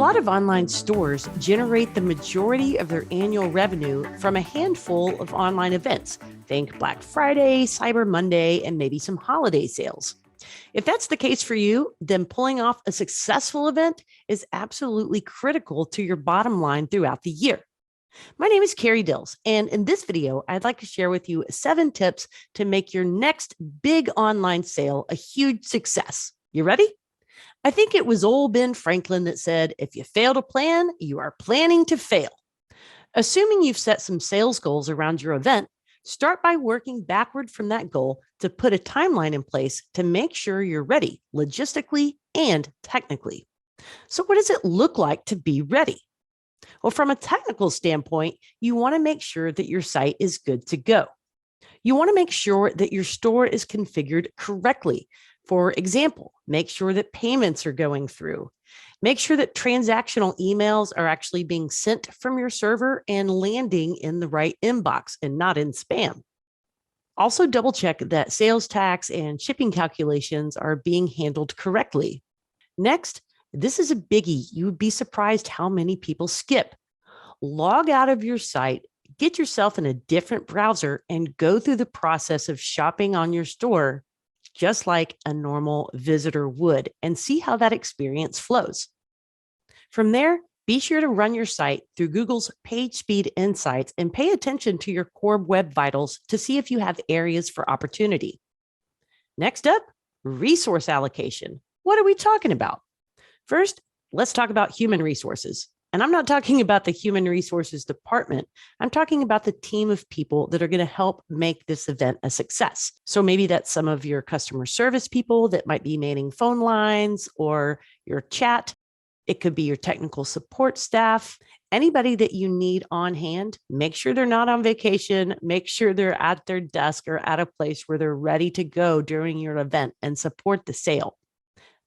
lot of online stores generate the majority of their annual revenue from a handful of online events. Think Black Friday, Cyber Monday, and maybe some holiday sales. If that's the case for you, then pulling off a successful event is absolutely critical to your bottom line throughout the year. My name is Carrie Dills, and in this video, I'd like to share with you 7 tips to make your next big online sale a huge success. You ready? I think it was old Ben Franklin that said, if you fail to plan, you are planning to fail. Assuming you've set some sales goals around your event, start by working backward from that goal to put a timeline in place to make sure you're ready logistically and technically. So what does it look like to be ready? Well, from a technical standpoint, you want to make sure that your site is good to go. You want to make sure that your store is configured correctly. For example, make sure that payments are going through. Make sure that transactional emails are actually being sent from your server and landing in the right inbox and not in spam. Also, double check that sales tax and shipping calculations are being handled correctly. Next, this is a biggie. You would be surprised how many people skip. Log out of your site, get yourself in a different browser, and go through the process of shopping on your store just like a normal visitor would, and see how that experience flows. From there, be sure to run your site through Google's Page Speed Insights and pay attention to your core web vitals to see if you have areas for opportunity. Next up, resource allocation. What are we talking about? First, let's talk about human resources. And I'm not talking about the human resources department. I'm talking about the team of people that are going to help make this event a success. So maybe that's some of your customer service people that might be manning phone lines or your chat. It could be your technical support staff. Anybody that you need on hand, make sure they're not on vacation. Make sure they're at their desk or at a place where they're ready to go during your event and support the sale.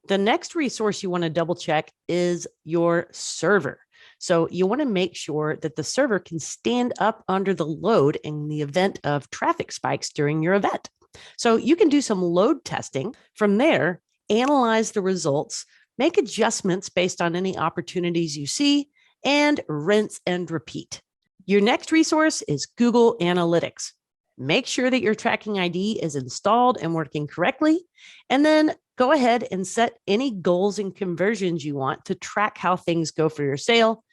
The next resource you want to double check is your server. So you want to make sure that the server can stand up under the load in the event of traffic spikes during your event. So you can do some load testing. From there, analyze the results, make adjustments based on any opportunities you see, and rinse and repeat. Your next resource is Google Analytics. Make sure that your tracking ID is installed and working correctly, and then go ahead and set any goals and conversions you want to track how things go for your sale.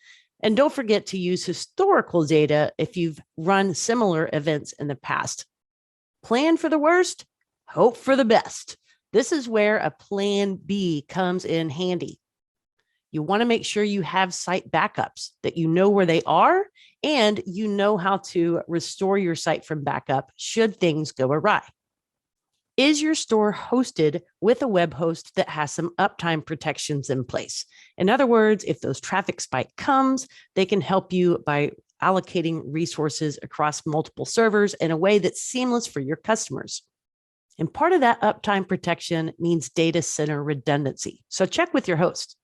And don't forget to use historical data if you've run similar events in the past. Plan for the worst, hope for the best. This is where a plan B comes in handy. You want to make sure you have site backups, that you know where they are, and you know how to restore your site from backup should things go awry. Is your store hosted with a web host that has some uptime protections in place? In other words, if those traffic spike comes, they can help you by allocating resources across multiple servers in a way that's seamless for your customers. And part of that uptime protection means data center redundancy. So check with your host.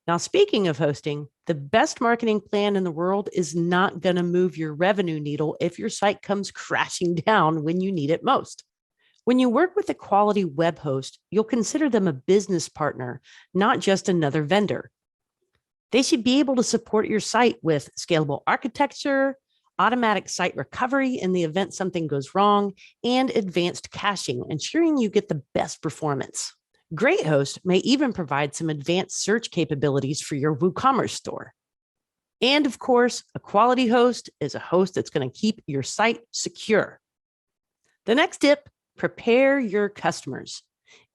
Now, speaking of hosting, the best marketing plan in the world is not going to move your revenue needle if your site comes crashing down when you need it most. When you work with a quality web host, you'll consider them a business partner, not just another vendor. They should be able to support your site with scalable architecture, automatic site recovery in the event something goes wrong, and advanced caching, ensuring you get the best performance. Great Host may even provide some advanced search capabilities for your WooCommerce store. And of course, a quality host is a host that's going to keep your site secure. The next tip: prepare your customers.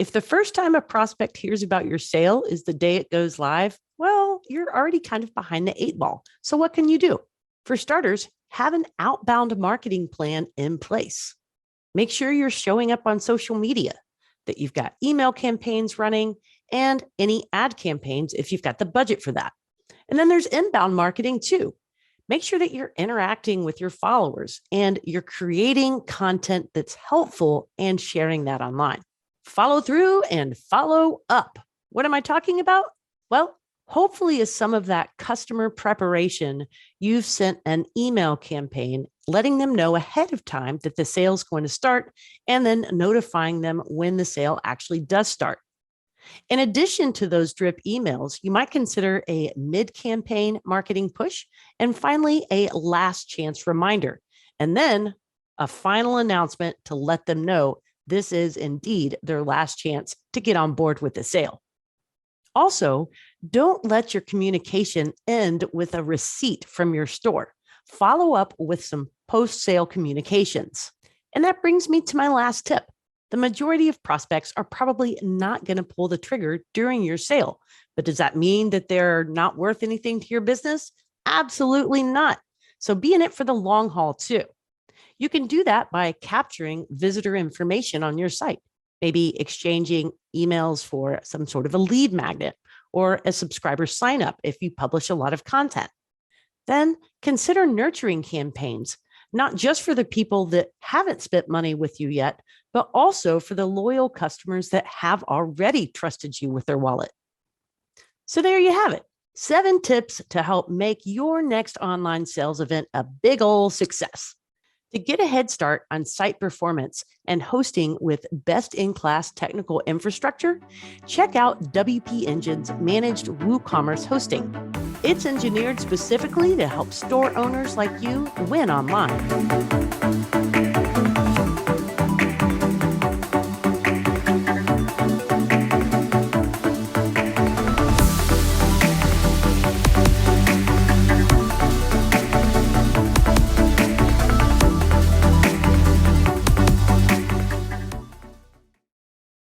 If the first time a prospect hears about your sale is the day it goes live, well, you're already kind of behind the 8 ball. So what can you do? For starters, have an outbound marketing plan in place. Make sure you're showing up on social media, that you've got email campaigns running, and any ad campaigns if you've got the budget for that. And then there's inbound marketing too. Make sure that you're interacting with your followers and you're creating content that's helpful and sharing that online. Follow through and follow up. What am I talking about? Well, hopefully as some of that customer preparation, you've sent an email campaign letting them know ahead of time that the sale is going to start and then notifying them when the sale actually does start. In addition to those drip emails, you might consider a mid-campaign marketing push, and finally, a last chance reminder, and then a final announcement to let them know this is indeed their last chance to get on board with the sale. Also, don't let your communication end with a receipt from your store. Follow up with some post-sale communications. And that brings me to my last tip. The majority of prospects are probably not going to pull the trigger during your sale. But does that mean that they're not worth anything to your business? Absolutely not. So be in it for the long haul too. You can do that by capturing visitor information on your site, maybe exchanging emails for some sort of a lead magnet or a subscriber sign up if you publish a lot of content. Then consider nurturing campaigns, not just for the people that haven't spent money with you yet, but also for the loyal customers that have already trusted you with their wallet. So there you have it. 7 tips to help make your next online sales event a big ol' success. To get a head start on site performance and hosting with best-in-class technical infrastructure, check out WP Engine's managed WooCommerce hosting. It's engineered specifically to help store owners like you win online.